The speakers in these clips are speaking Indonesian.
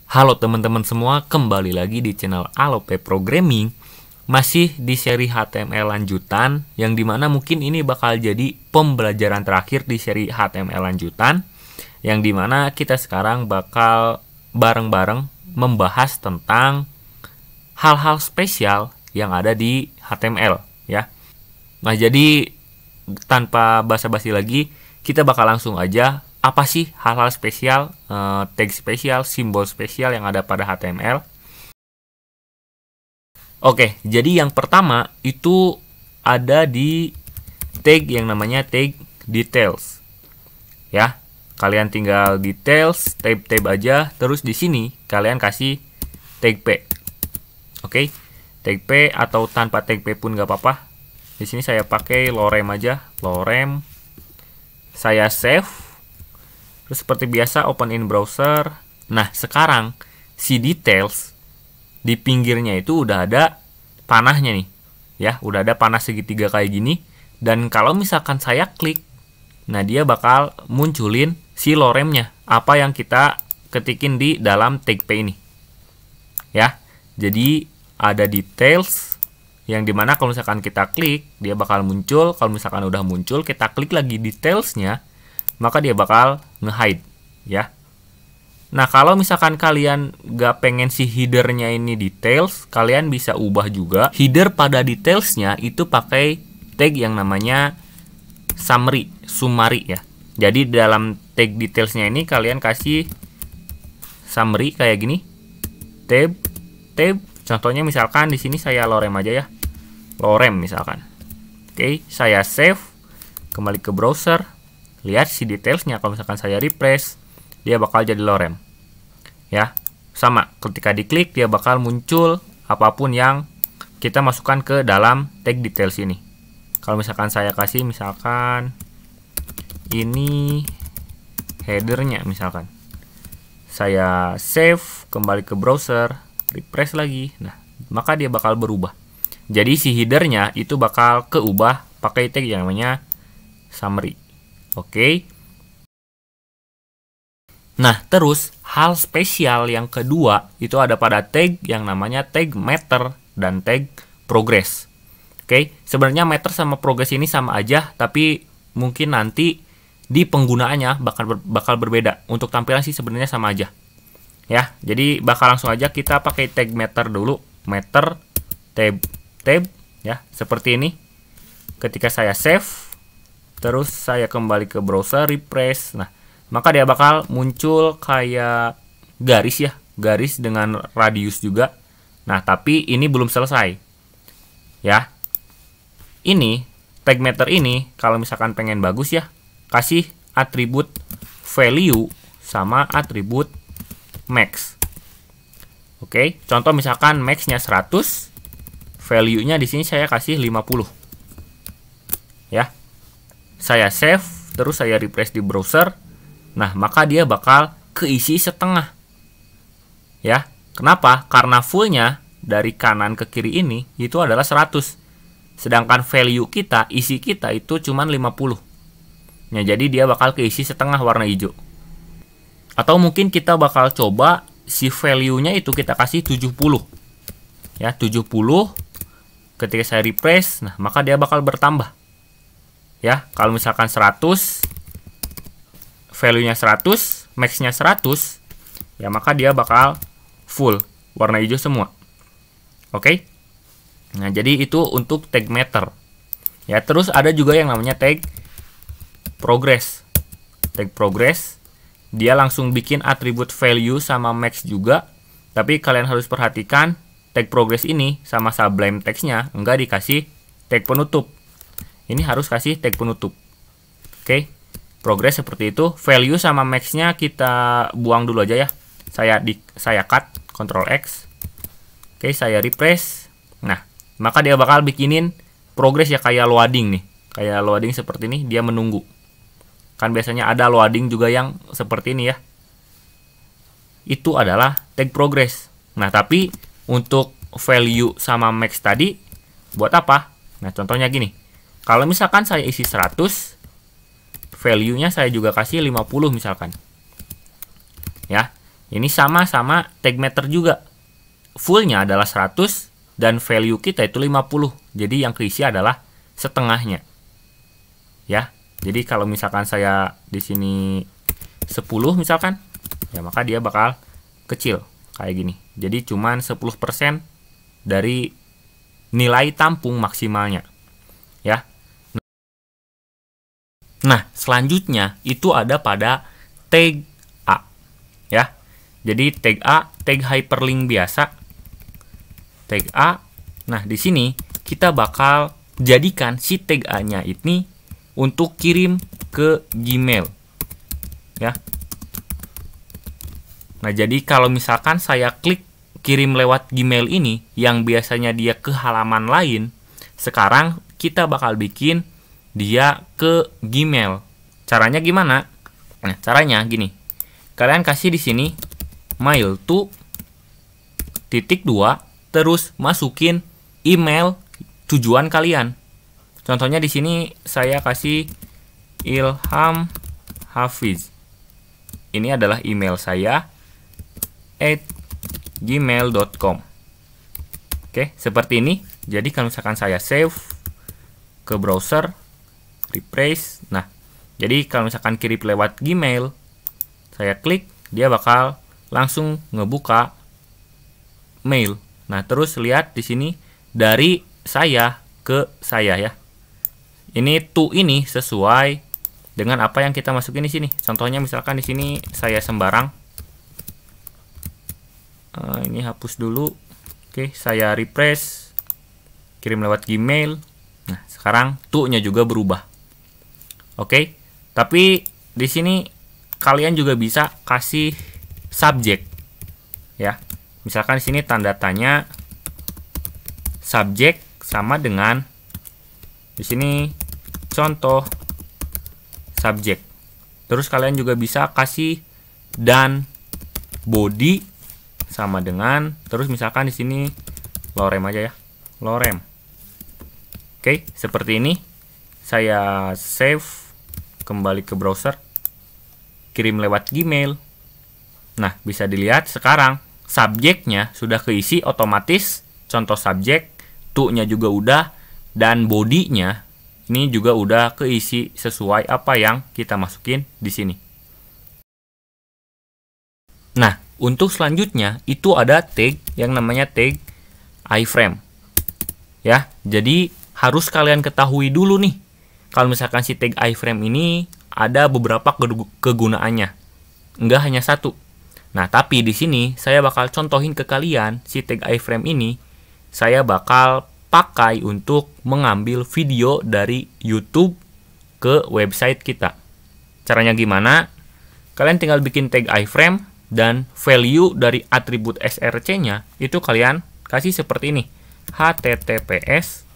Halo teman-teman semua, kembali lagi di channel Alope Programming. Masih di seri HTML lanjutan, yang dimana mungkin ini bakal jadi pembelajaran terakhir di seri HTML lanjutan, yang dimana kita sekarang bakal bareng-bareng membahas tentang hal-hal spesial yang ada di HTML ya. Nah, jadi tanpa basa-basi lagi, kita bakal langsung aja apa sih hal-hal spesial, tag spesial, simbol spesial yang ada pada HTML. Oke, jadi yang pertama itu ada di tag yang namanya tag details. Ya, kalian tinggal details, tab aja, terus di sini kalian kasih tag P. Oke, tag P atau tanpa tag P pun nggak apa-apa. Di sini saya pakai lorem aja, lorem. Saya save. Terus seperti biasa open in browser. Nah, sekarang si details di pinggirnya itu udah ada panahnya nih. Ya, udah ada panah segitiga kayak gini. Dan kalau misalkan saya klik, nah dia bakal munculin si loremnya, apa yang kita ketikin di dalam tag P ini. Ya, jadi ada details yang dimana kalau misalkan kita klik, dia bakal muncul. Kalau misalkan udah muncul, kita klik lagi detailsnya, maka dia bakal nge-hide ya. Nah, kalau misalkan kalian gak pengen si headernya ini details, kalian bisa ubah juga header pada detailsnya itu pakai tag yang namanya summary ya. Jadi dalam tag detailsnya ini kalian kasih summary kayak gini, tab. Contohnya misalkan di sini saya lorem aja ya, lorem misalkan. Oke, saya save, kembali ke browser. Lihat si detailsnya, kalau misalkan saya refresh, dia bakal jadi lorem. Ya, sama, ketika diklik dia bakal muncul apapun yang kita masukkan ke dalam tag details ini. Kalau misalkan saya kasih misalkan ini headernya misalkan. Saya save, kembali ke browser, refresh lagi. Nah, maka dia bakal berubah. Jadi si headernya itu bakal keubah pakai tag yang namanya summary. Oke. Nah, terus hal spesial yang kedua itu ada pada tag yang namanya tag matter dan tag progress. Oke, sebenarnya matter sama progress ini sama aja, tapi mungkin nanti di penggunaannya bakal berbeda. Untuk tampilan sih sebenarnya sama aja. Ya, jadi bakal langsung aja kita pakai tag matter dulu. Matter tab ya, seperti ini. Ketika saya save, terus saya kembali ke browser, refresh. Nah, maka dia bakal muncul kayak garis ya, garis dengan radius juga. Nah, tapi ini belum selesai. Ya. Ini tag matter ini kalau misalkan pengen bagus ya, kasih atribut value sama atribut max. Oke, contoh misalkan max-nya 100, value-nya di sini saya kasih 50. Ya. Saya save, terus saya refresh di browser. Nah, maka dia bakal keisi setengah. Ya, kenapa? Karena fullnya dari kanan ke kiri ini itu adalah 100. Sedangkan value kita, isi kita itu cuma 50. Nah, jadi dia bakal keisi setengah warna hijau. Atau mungkin kita bakal coba si value-nya itu kita kasih 70. Ya, 70. Ketika saya refresh, nah maka dia bakal bertambah. Ya, kalau misalkan 100, value-nya 100, max-nya 100, ya maka dia bakal full, warna hijau semua. Oke? Nah, jadi itu untuk tag matter. Ya, terus ada juga yang namanya tag progress. Tag progress, dia langsung bikin atribut value sama max juga, tapi kalian harus perhatikan tag progress ini sama sublime text-nya enggak dikasih tag penutup. Ini harus kasih tag penutup. Oke, progress seperti itu. Value sama max-nya kita buang dulu aja ya. Saya cut, Ctrl X. Oke, saya refresh. Nah, maka dia bakal bikinin progress ya kayak loading nih. Kayak loading seperti ini, dia menunggu. Kan biasanya ada loading juga yang seperti ini ya. Itu adalah tag progress. Nah, tapi untuk value sama max tadi buat apa? Nah, contohnya gini. Kalau misalkan saya isi 100, value-nya saya juga kasih 50 misalkan. Ya. Ini sama tag meter juga. Fullnya adalah 100 dan value kita itu 50. Jadi yang keisi adalah setengahnya. Ya. Jadi kalau misalkan saya di sini 10 misalkan, ya maka dia bakal kecil kayak gini. Jadi cuman 10% dari nilai tampung maksimalnya. Ya. Nah, selanjutnya itu ada pada tag A. Ya. Jadi tag A, tag hyperlink biasa. Tag A. Nah, di sini kita bakal jadikan si tag A-nya ini untuk kirim ke Gmail. Ya. Nah, jadi kalau misalkan saya klik kirim lewat Gmail ini yang biasanya dia ke halaman lain, sekarang kita bakal bikin dia ke Gmail. Caranya gimana? Nah, caranya gini. Kalian kasih di sini mail to titik 2 terus masukin email tujuan kalian. Contohnya di sini saya kasih Ilham Hafiz. Ini adalah email saya @gmail.com. Oke, seperti ini. Jadi kalau misalkan saya save ke browser, refresh. Nah, jadi kalau misalkan kirim lewat Gmail, saya klik, dia bakal langsung ngebuka mail. Nah, terus lihat di sini dari saya ke saya ya. Ini to ini sesuai dengan apa yang kita masukin di sini. Contohnya misalkan di sini saya sembarang. Ini hapus dulu. Oke, saya refresh. Kirim lewat Gmail. Nah, sekarang to-nya juga berubah. Oke. Tapi di sini kalian juga bisa kasih subjek. Ya. Misalkan di sini tanda tanya subjek sama dengan di sini contoh subjek. Terus kalian juga bisa kasih dan body sama dengan, terus misalkan di sini lorem aja ya. Lorem. Oke, seperti ini. Saya save, kembali ke browser, kirim lewat Gmail. Nah, bisa dilihat sekarang subjeknya sudah keisi otomatis, contoh subjek, to-nya juga udah, dan body-nya ini juga udah keisi sesuai apa yang kita masukin di sini. Nah, untuk selanjutnya itu ada tag yang namanya tag iframe. Ya, jadi harus kalian ketahui dulu nih. Kalau misalkan si tag iframe ini ada beberapa kegunaannya. Enggak hanya satu. Nah, tapi di sini saya bakal contohin ke kalian si tag iframe ini saya bakal pakai untuk mengambil video dari YouTube ke website kita. Caranya gimana? Kalian tinggal bikin tag iframe dan value dari atribut src-nya itu kalian kasih seperti ini. https://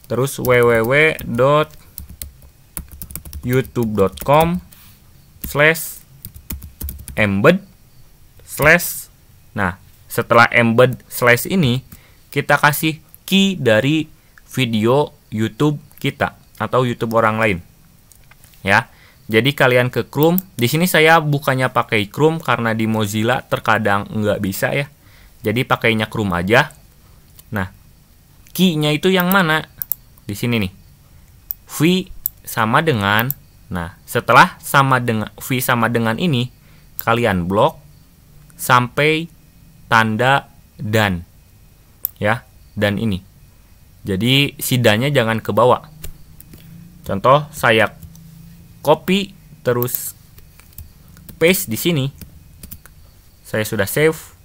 terus www.youtube.com/embed/ Nah, setelah embed slash ini kita kasih key dari video YouTube kita atau YouTube orang lain. Ya. Jadi kalian ke Chrome. Di sini saya bukannya pakai Chrome karena di Mozilla terkadang nggak bisa ya. Jadi pakainya Chrome aja. Nah, key-nya itu yang mana? Di sini nih. V sama dengan. Nah, setelah sama dengan V sama dengan ini, kalian blok sampai tanda dan. Ya, dan ini. Jadi sidanya jangan ke bawah. Contoh saya copy terus paste di sini. Saya sudah save.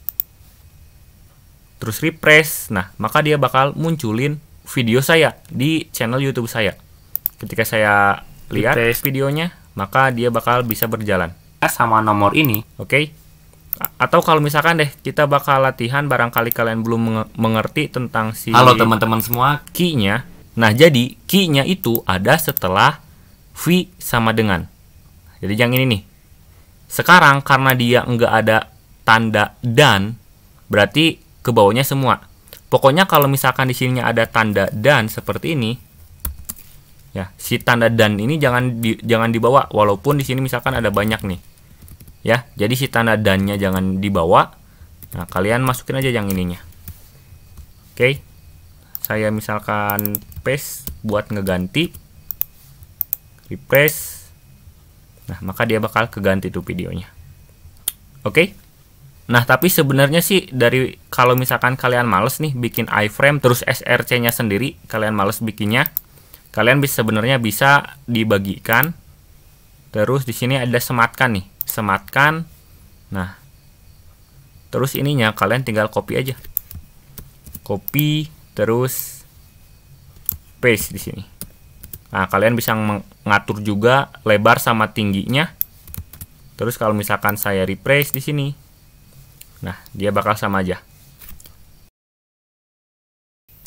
Terus refresh. Nah, maka dia bakal munculin video saya di channel YouTube saya. Ketika saya lihat videonya, maka dia bakal bisa berjalan. Sama nomor ini, oke? Atau kalau misalkan deh kita bakal latihan, barangkali kalian belum mengerti tentang si halo teman-teman semua, key-nya. Nah, jadi key-nya itu ada setelah V sama dengan. Jadi yang ini nih. Sekarang karena dia nggak ada tanda dan, berarti ke bawahnya semua. Pokoknya kalau misalkan di sini ada tanda dan seperti ini, ya si tanda dan ini jangan dibawa. Walaupun di sini misalkan ada banyak nih. Ya, jadi si tanda dan-nya jangan dibawa. Nah, kalian masukin aja yang ininya. Oke. Saya misalkan paste buat ngeganti. Refresh. Nah, maka dia bakal keganti tuh videonya. Oke. Nah, tapi sebenarnya sih dari kalau misalkan kalian males nih bikin iframe terus src-nya sendiri, kalian males bikinnya, kalian sebenarnya bisa dibagikan. Terus di sini ada sematkan nih, sematkan. Nah, terus ininya kalian tinggal copy aja. Copy terus paste di sini. Nah, kalian bisa mengatur juga lebar sama tingginya. Terus kalau misalkan saya refresh di sini, nah, dia bakal sama aja.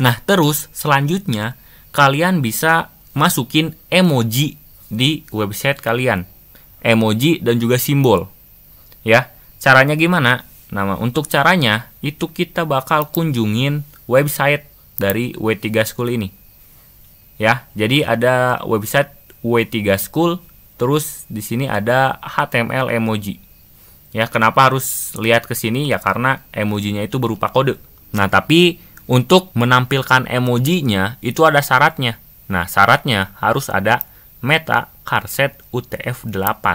Nah, terus selanjutnya kalian bisa masukin emoji di website kalian. Emoji dan juga simbol. Ya, caranya gimana? Nah, untuk caranya itu kita bakal kunjungin website dari W3 School ini. Ya, jadi ada website W3 School, terus di sini ada HTML emoji. Ya, kenapa harus lihat ke sini? Ya karena emojinya itu berupa kode. Nah, tapi untuk menampilkan emojinya itu ada syaratnya. Nah, syaratnya harus ada meta charset UTF-8.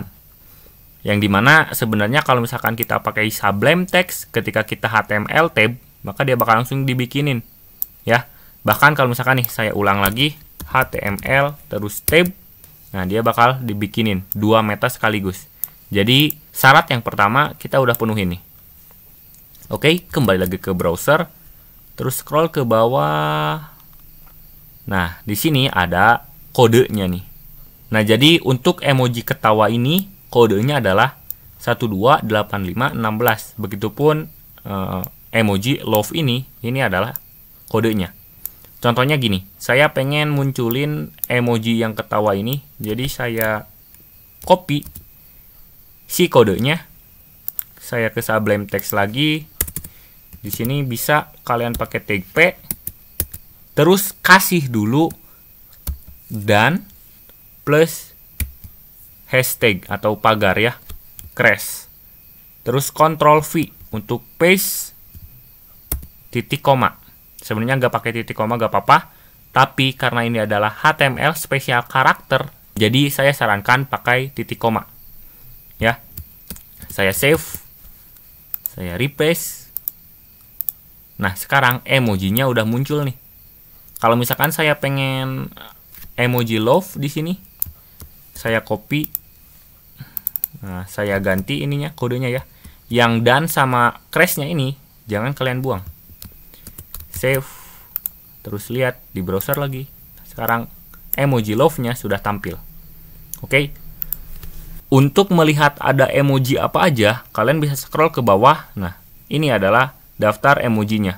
Yang dimana sebenarnya kalau misalkan kita pakai Sublime Text ketika kita HTML tab, maka dia bakal langsung dibikinin. Ya, bahkan kalau misalkan nih saya ulang lagi HTML terus tab, nah dia bakal dibikinin 2 meta sekaligus. Jadi syarat yang pertama kita udah penuhin nih. Oke, kembali lagi ke browser, terus scroll ke bawah. Nah, di sini ada kodenya nih. Nah, jadi untuk emoji ketawa ini kodenya adalah 128516. Begitupun emoji love ini adalah kodenya. Contohnya gini, saya pengen munculin emoji yang ketawa ini, jadi saya copy si kodenya, saya ke Sublime Text lagi. Di sini bisa kalian pakai tag P, terus kasih dulu dan plus hashtag atau pagar ya, crash. Terus Ctrl V untuk paste titik koma. Sebenarnya nggak pakai titik koma nggak apa-apa, tapi karena ini adalah HTML spesial karakter, jadi saya sarankan pakai titik koma. Ya, saya save, saya refresh. Nah, sekarang emojinya udah muncul nih. Kalau misalkan saya pengen emoji love di sini, saya copy, nah saya ganti ininya kodenya ya. Yang dan sama crashnya ini jangan kalian buang. Save, terus lihat di browser lagi. Sekarang emoji love-nya sudah tampil. Oke. Untuk melihat ada emoji apa aja, kalian bisa scroll ke bawah. Nah, ini adalah daftar emojinya.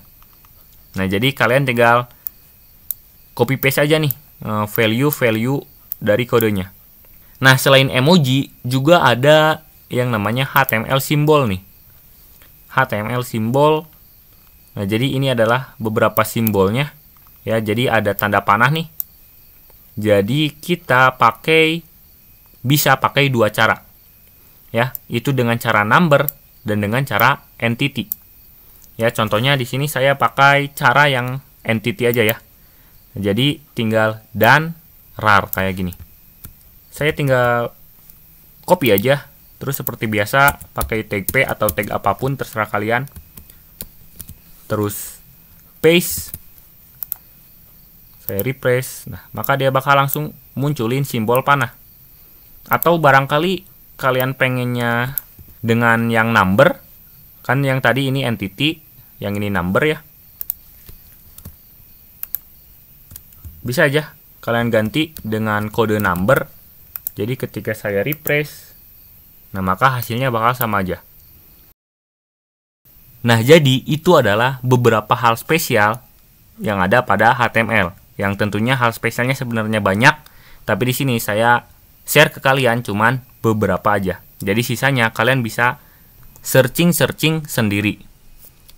Nah, jadi kalian tinggal copy paste aja nih value dari kodenya. Nah, selain emoji juga ada yang namanya HTML simbol nih. HTML simbol. Nah, jadi ini adalah beberapa simbolnya. Ya, jadi ada tanda panah nih. Jadi kita bisa pakai 2 cara. Ya, itu dengan cara number dan dengan cara entity. Ya, contohnya di sini saya pakai cara yang entity aja ya. Jadi tinggal dan rar kayak gini. Saya tinggal copy aja, terus seperti biasa pakai tag P atau tag apapun terserah kalian. Terus paste. Saya refresh. Nah, maka dia bakal langsung munculin simbol panah. Atau barangkali kalian pengennya dengan yang number, kan yang tadi ini entity, yang ini number ya. Bisa aja kalian ganti dengan kode number. Jadi ketika saya refresh, nah maka hasilnya bakal sama aja. Nah, jadi itu adalah beberapa hal spesial yang ada pada HTML. Yang tentunya hal spesialnya sebenarnya banyak, tapi di sini saya share ke kalian cuman beberapa aja. Jadi sisanya kalian bisa searching sendiri.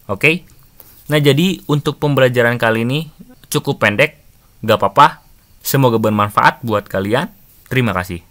Oke? Nah, jadi untuk pembelajaran kali ini cukup pendek, gak apa-apa. Semoga bermanfaat buat kalian. Terima kasih.